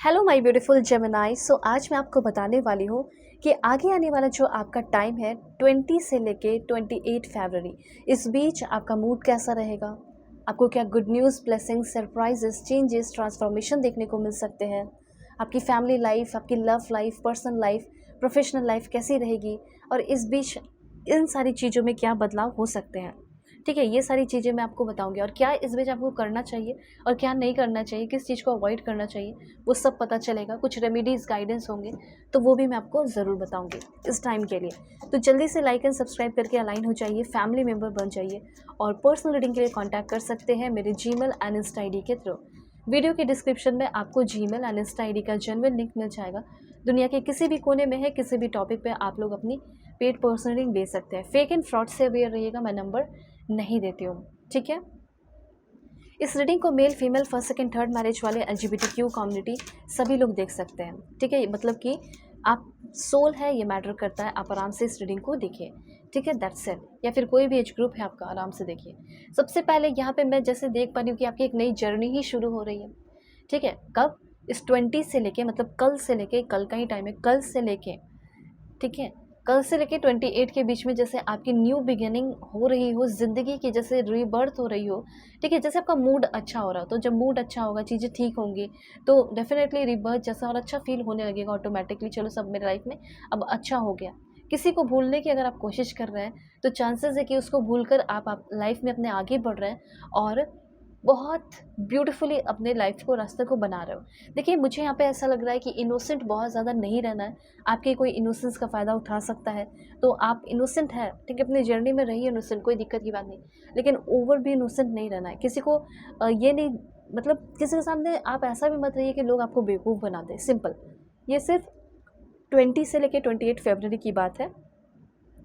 Hello my beautiful Gemini. आज मैं आपको बताने वाली हूँ कि आगे आने वाला जो आपका टाइम है 20 से लेके 28 फरवरी, इस बीच आपका मूड कैसा रहेगा। आपको क्या good news, blessings, surprises, changes, transformation देखने को मिल सकते हैं। आपकी फैमिली लाइफ, आपकी love life, personal life, professional life कैसी रहेगी, और इस बीच इन सारी चीज़ों में क्या बदलाव हो सकते हैं। ठीक है, ये सारी चीज़ें मैं आपको बताऊंगी, और क्या इस बीच आपको करना चाहिए और क्या नहीं करना चाहिए, किस चीज़ को अवॉइड करना चाहिए, वो सब पता चलेगा। कुछ रेमेडीज़, गाइडेंस होंगे तो वो भी मैं आपको ज़रूर बताऊंगी इस टाइम के लिए। तो जल्दी से लाइक एंड सब्सक्राइब करके अलाइन हो जाइए, फैमिली मेम्बर बन जाइए, और पर्सनल रीडिंग के लिए कॉन्टैक्ट कर सकते हैं मेरे Gmail and Insta I D के थ्रू। वीडियो के डिस्क्रिप्शन में आपको Gmail and Insta I D का जेन्युइन लिंक मिल जाएगा। दुनिया के किसी भी कोने में है, किसी भी टॉपिक पे आप लोग अपनी पेड पर्सनल रीडिंग ले सकते हैं। फेक एंड फ्रॉड से अवेयर रहिएगा, मैं नंबर नहीं देती हूँ। ठीक है, इस रीडिंग को male, female, first, second, third marriage वाले, एलजीबीटीक्यू कम्युनिटी सभी लोग देख सकते हैं। ठीक है, मतलब कि आप सोल है, ये मैटर करता है। आप आराम से इस रीडिंग को देखिए। ठीक है, दैट्स इट। या फिर कोई भी एज ग्रुप है आपका, आराम से देखिए। सबसे पहले यहाँ पे मैं जैसे देख पा रही हूँ कि आपकी एक नई जर्नी ही शुरू हो रही है। ठीक है, कब? इस 20 से लेके, मतलब कल से लेके, कल का ही टाइम है, कल से लेके, ठीक है, कल से लेके 28 के बीच में जैसे आपकी न्यू बिगिनिंग हो रही हो, ज़िंदगी की जैसे रीबर्थ हो रही हो। ठीक है, जैसे आपका मूड अच्छा हो रहा हो, तो जब मूड अच्छा होगा, चीज़ें ठीक होंगी, तो डेफिनेटली रीबर्थ जैसा और अच्छा फील होने लगेगा ऑटोमेटिकली। चलो, सब मेरे लाइफ में अब अच्छा हो गया। किसी को भूलने की अगर आप कोशिश कर रहे हैं, तो चांसेस है कि उसको भूलकर आप लाइफ में अपने आगे बढ़ रहे हैं, और बहुत ब्यूटीफुली अपने लाइफ को, रास्ते को बना रहे हो। देखिए, मुझे यहाँ पे ऐसा लग रहा है कि इनोसेंट बहुत ज़्यादा नहीं रहना है। आपके कोई इनोसेंस का फ़ायदा उठा सकता है, तो आप इनोसेंट है, ठीक है, अपनी जर्नी में रहिए इनोसेंट, कोई दिक्कत की बात नहीं। लेकिन ओवर भी इनोसेंट नहीं रहना है। किसी को ये नहीं, मतलब किसी के सामने आप ऐसा भी मत रहिए कि लोग आपको बेवकूफ़ बना दें। सिंपल, ये सिर्फ 20 से लेके 28 फरवरी की बात है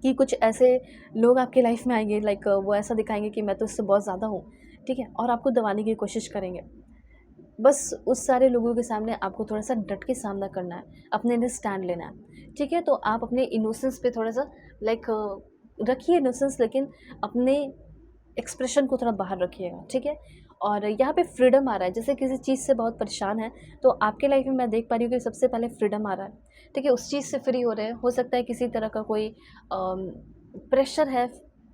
कि कुछ ऐसे लोग आपके लाइफ में आएंगे, लाइक वो ऐसा दिखाएंगे कि मैं तो इससे बहुत ज़्यादा हूँ। ठीक है, और आपको दबाने की कोशिश करेंगे। बस उस सारे लोगों के सामने आपको थोड़ा सा डट के सामना करना है, अपने लिए स्टैंड लेना है। ठीक है, तो आप अपने इनोसेंस पे थोड़ा सा लाइक रखिए इनोसेंस, लेकिन अपने एक्सप्रेशन को थोड़ा बाहर रखिएगा। ठीक है, और यहाँ पे फ्रीडम आ रहा है। जैसे किसी चीज़ से बहुत परेशान है, तो आपके लाइफ में मैं देख पा रही हूँ कि सबसे पहले फ्रीडम आ रहा है। ठीक है, उस चीज़ से फ्री हो रहे हैं। हो सकता है किसी तरह का कोई प्रेशर है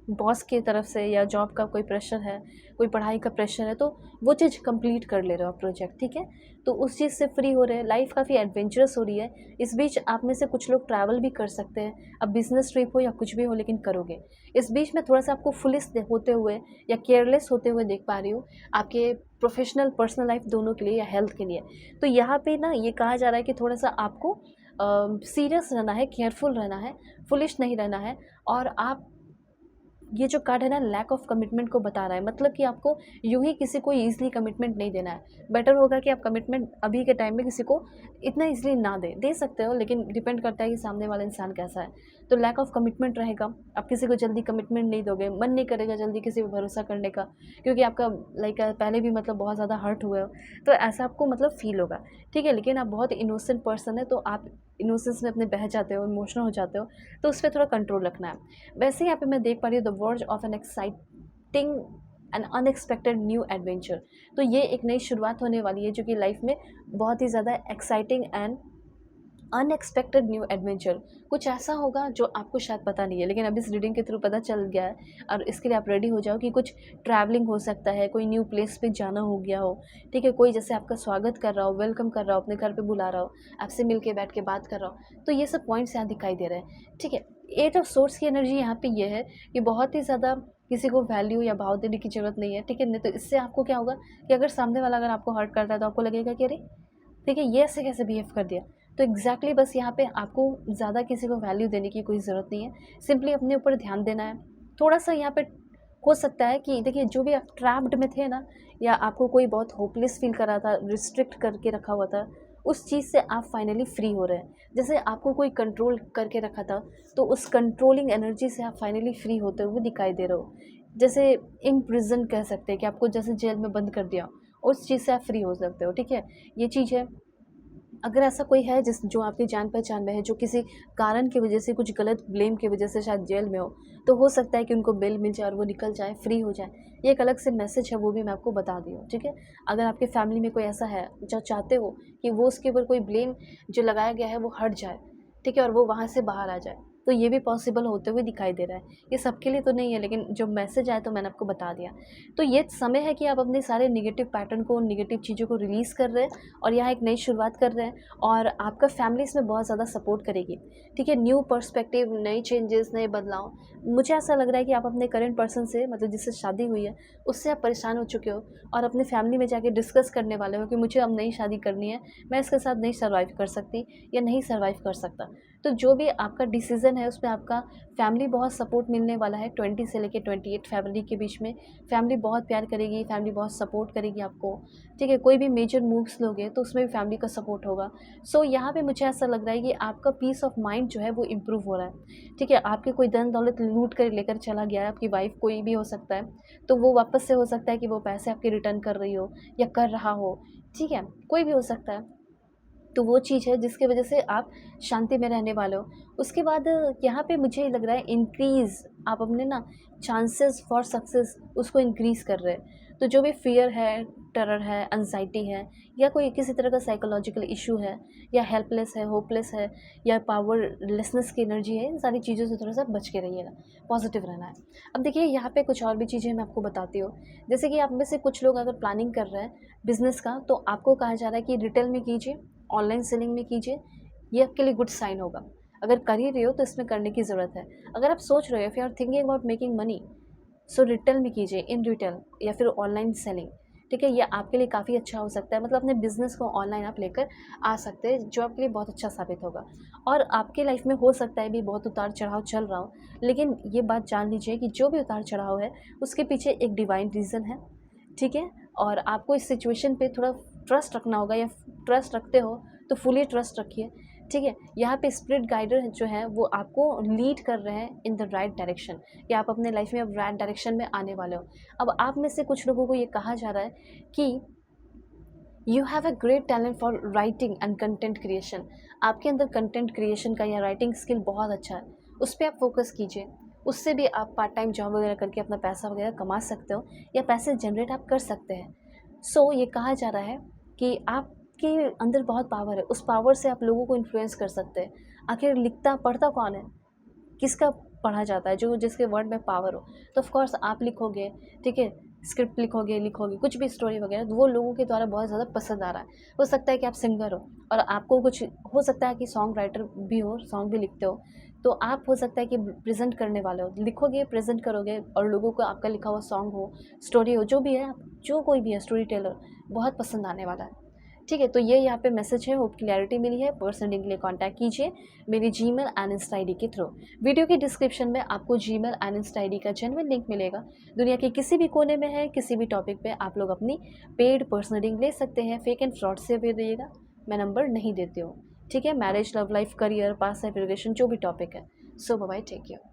बॉस की तरफ से, या जॉब का कोई प्रेशर है, कोई पढ़ाई का प्रेशर है, तो वो चीज़ कंप्लीट कर ले रहे हो आप, प्रोजेक्ट। ठीक है, तो उस चीज़ से फ्री हो रहे हैं। लाइफ काफ़ी एडवेंचरस हो रही है। इस बीच आप में से कुछ लोग ट्रैवल भी कर सकते हैं। अब बिजनेस ट्रिप हो या कुछ भी हो, लेकिन करोगे। इस बीच में थोड़ा सा आपको फुलिश होते हुए या केयरलेस होते हुए देख पा रही हूँ, आपके प्रोफेशनल, पर्सनल लाइफ दोनों के लिए, या हेल्थ के लिए। तो यहाँ पे ना ये कहा जा रहा है कि थोड़ा सा आपको सीरियस रहना है, केयरफुल रहना है, फुलिश नहीं रहना है। और आप, ये जो कार्ड है ना, लैक ऑफ कमिटमेंट को बता रहा है। मतलब कि आपको यूं ही किसी को ईजिली कमिटमेंट नहीं देना है। बेटर होगा कि आप कमिटमेंट अभी के टाइम में किसी को इतना ईजिली ना दे सकते हो, लेकिन डिपेंड करता है कि सामने वाला इंसान कैसा है। तो लैक ऑफ कमिटमेंट रहेगा। आप किसी को जल्दी कमिटमेंट नहीं दोगे, मन नहीं करेगा जल्दी किसी पर भरोसा करने का, क्योंकि आपका लाइक पहले भी मतलब बहुत ज़्यादा हर्ट हुए हो, तो ऐसा आपको मतलब फील होगा। ठीक है, लेकिन आप बहुत इनोसेंट पर्सन है, तो आप इनोसेंस में अपने बह जाते हो, इमोशनल हो जाते हो, तो उस पर थोड़ा कंट्रोल रखना है। वैसे ही यहाँ पे मैं देख पा रही हूँ the verge of an exciting and unexpected new adventure. तो ये एक नई शुरुआत होने वाली है, जो कि लाइफ में बहुत ही ज़्यादा exciting and unexpected new adventure. कुछ ऐसा होगा जो आपको शायद पता नहीं है, लेकिन अब इस रीडिंग के थ्रू पता चल गया है, और इसके लिए आप रेडी हो जाओ कि कुछ ट्रैवलिंग हो सकता है, कोई न्यू प्लेस पे जाना हो गया हो। ठीक है, कोई जैसे आपका स्वागत कर रहा हो, वेलकम कर रहा हो, अपने घर पे बुला रहा हो, आपसे मिल के बैठ के बात कर रहा हो, तो ये सब पॉइंट्स यहाँ दिखाई दे रहे हैं। ठीक है, एट ऑफ सोर्स की एनर्जी यहाँ पे ये है कि बहुत ही ज़्यादा किसी को वैल्यू या भाव देने की ज़रूरत नहीं है। ठीक है, नहीं तो इससे आपको क्या होगा कि अगर सामने वाला अगर आपको हर्ट करता है, तो आपको लगेगा कि अरे ठीक है, ये ऐसे कैसे बिहेव कर दिया। तो एग्जैक्टली बस यहाँ पे आपको ज़्यादा किसी को वैल्यू देने की कोई ज़रूरत नहीं है। सिंपली अपने ऊपर ध्यान देना है। थोड़ा सा यहाँ पे हो सकता है कि देखिए, जो भी आप ट्रैप्ड में थे ना, या आपको कोई बहुत होपलेस फील कर रहा था, रिस्ट्रिक्ट करके रखा हुआ था, उस चीज़ से आप फाइनली फ्री हो रहे हैं। जैसे आपको कोई कंट्रोल करके रखा था, तो उस कंट्रोलिंग एनर्जी से आप फाइनली फ्री होते हुए दिखाई दे रहे हो। जैसे इम्प्रिजन कह सकते हैं, कि आपको जैसे जेल में बंद कर दिया, उस चीज़ से आप फ्री हो सकते हो। ठीक है, ये चीज़ है। अगर ऐसा कोई है जो आपकी जान पहचान में है, जो किसी कारण की वजह से, कुछ गलत ब्लेम की वजह से शायद जेल में हो, तो हो सकता है कि उनको बेल मिल जाए और वो निकल जाए, फ्री हो जाए। ये एक अलग से मैसेज है, वो भी मैं आपको बता दी हूँ, ठीक है। अगर आपके फैमिली में कोई ऐसा है जो चाहते हो कि वो उसके ऊपर कोई ब्लेम जो लगाया गया है वो हट जाए, ठीक है, और वो वहाँ से बाहर आ जाए, तो ये भी पॉसिबल होते हुए दिखाई दे रहा है। ये सबके लिए तो नहीं है, लेकिन जो मैसेज आया तो मैंने आपको बता दिया। तो ये समय है कि आप अपने सारे नेगेटिव पैटर्न को, नेगेटिव चीज़ों को रिलीज़ कर रहे हैं और यहाँ एक नई शुरुआत कर रहे हैं, और आपका फैमिली इसमें बहुत ज़्यादा सपोर्ट करेगी, ठीक है। न्यू पर्सपेक्टिव, नए चेंजेस, नए बदलाव। मुझे ऐसा लग रहा है कि आप अपने करंट पर्सन से, मतलब जिससे शादी हुई है, उससे आप परेशान हो चुके हो और अपने फैमिली में जाके डिस्कस करने वाले हो कि मुझे अब नई शादी करनी है, मैं इसके साथ नहीं सर्वाइव कर सकती या नहीं सर्वाइव कर सकता। तो जो भी आपका डिसीज़न है उसमें आपका फैमिली बहुत सपोर्ट मिलने वाला है। 20 से लेके 28 फरवरी के बीच में फैमिली बहुत प्यार करेगी, फैमिली बहुत सपोर्ट करेगी आपको, ठीक है। कोई भी मेजर मूव्स लोगे तो उसमें भी फैमिली का सपोर्ट होगा। सो यहाँ पे मुझे ऐसा लग रहा है कि आपका पीस ऑफ माइंड जो है वो इम्प्रूव हो रहा है, ठीक है। आपके कोई धन दौलत लूट कर लेकर चला गया है, आपकी वाइफ कोई भी हो सकता है, तो वो वापस से हो सकता है कि वो पैसे आपके रिटर्न कर रही हो या कर रहा हो, ठीक है, कोई भी हो सकता है। तो वो चीज़ है जिसकी वजह से आप शांति में रहने वाले हो। उसके बाद यहाँ पे मुझे लग रहा है इंक्रीज़, आप अपने ना चांसेस फॉर सक्सेस उसको इंक्रीज़ कर रहे हैं। तो जो भी फ़ियर है, टेरर है, एंग्ज़ायटी है, या कोई किसी तरह का साइकोलॉजिकल इशू है, या हेल्पलेस है, होपलेस है, या पावरलेसनेस की एनर्जी है, इन सारी चीज़ों से थोड़ा-सा बच के रहिएगा, पॉज़िटिव रहना है। अब देखिए यहाँ पे कुछ और भी चीज़ें मैं आपको बताती हूँ। जैसे कि आप में से कुछ लोग अगर प्लानिंग कर रहे हैं बिज़नेस का, तो आपको कहा जा रहा है कि रिटेल में कीजिए, ऑनलाइन सेलिंग में कीजिए, ये आपके लिए गुड साइन होगा। अगर कर ही रहे हो तो इसमें करने की ज़रूरत है। अगर आप सोच रहे हो, if you are thinking about making money, so retail में कीजिए, इन रिटेल या फिर ऑनलाइन सेलिंग, ठीक है। ये आपके लिए काफ़ी अच्छा हो सकता है, मतलब अपने बिज़नेस को ऑनलाइन आप लेकर आ सकते हैं, जो आपके लिए बहुत अच्छा साबित होगा। और आपकी लाइफ में हो सकता है भी बहुत उतार चढ़ाव चल रहा हो, लेकिन ये बात जान लीजिए कि जो भी उतार चढ़ाव है उसके पीछे एक डिवाइन रीज़न है, ठीक है। और आपको इस सिचुएशन पे थोड़ा ट्रस्ट रखना होगा, या ट्रस्ट रखते हो तो फुली ट्रस्ट रखिए, ठीक है। यहाँ पे स्पिरिट गाइडर जो है वो आपको लीड कर रहे हैं इन द राइट डायरेक्शन, या आप अपने लाइफ में अब राइट डायरेक्शन में आने वाले हो। अब आप में से कुछ लोगों को ये कहा जा रहा है कि you have a great talent for writing and content creation. आपके अंदर कंटेंट क्रिएशन का या राइटिंग स्किल बहुत अच्छा है, उस पर आप फोकस कीजिए। उससे भी आप पार्ट टाइम जॉब वगैरह करके अपना पैसा वगैरह कमा सकते हो, या पैसे जनरेट आप कर सकते हैं। सो ये कहा जा रहा है कि आपके अंदर बहुत पावर है, उस पावर से आप लोगों को इन्फ्लुएंस कर सकते हैं। आखिर लिखता पढ़ता कौन है, किसका पढ़ा जाता है, जो जिसके वर्ड में पावर हो। तो ऑफ कोर्स आप लिखोगे, ठीक है, स्क्रिप्ट लिखोगे कुछ भी स्टोरी वगैरह, तो वो लोगों के द्वारा बहुत ज़्यादा पसंद आ रहा है। हो सकता है कि आप सिंगर हो और आपको कुछ, हो सकता है कि सॉन्ग राइटर भी हो, सॉन्ग भी लिखते हो, तो आप हो सकता है कि प्रेजेंट करने वाले हो, लिखोगे, प्रेजेंट करोगे, और लोगों को आपका लिखा हुआ सॉन्ग हो, स्टोरी हो, जो भी है, जो कोई भी है स्टोरी टेलर, बहुत पसंद आने वाला है, ठीक है। तो ये यहाँ पे मैसेज है, होप क्लैरिटी मिली है। पर्सनली के लिए कांटेक्ट कीजिए मेरी जीमेल एंड इंस्टा आईडी के थ्रू। वीडियो की डिस्क्रिप्शन में आपको जीमेल एंड इंस्टा आईडी का जेन्युइन लिंक मिलेगा। दुनिया के किसी भी कोने में है, किसी भी टॉपिक पे आप लोग अपनी पेड पर्सनल रीडिंग ले सकते हैं। फेक एंड फ्रॉड से भी रहिएगा, मैं नंबर नहीं देती हूँ, ठीक है। मैरिज, लव लाइफ, करियर, पास लाइफ, रिलेशन, जो भी टॉपिक है। सो बाय, टेक केयर।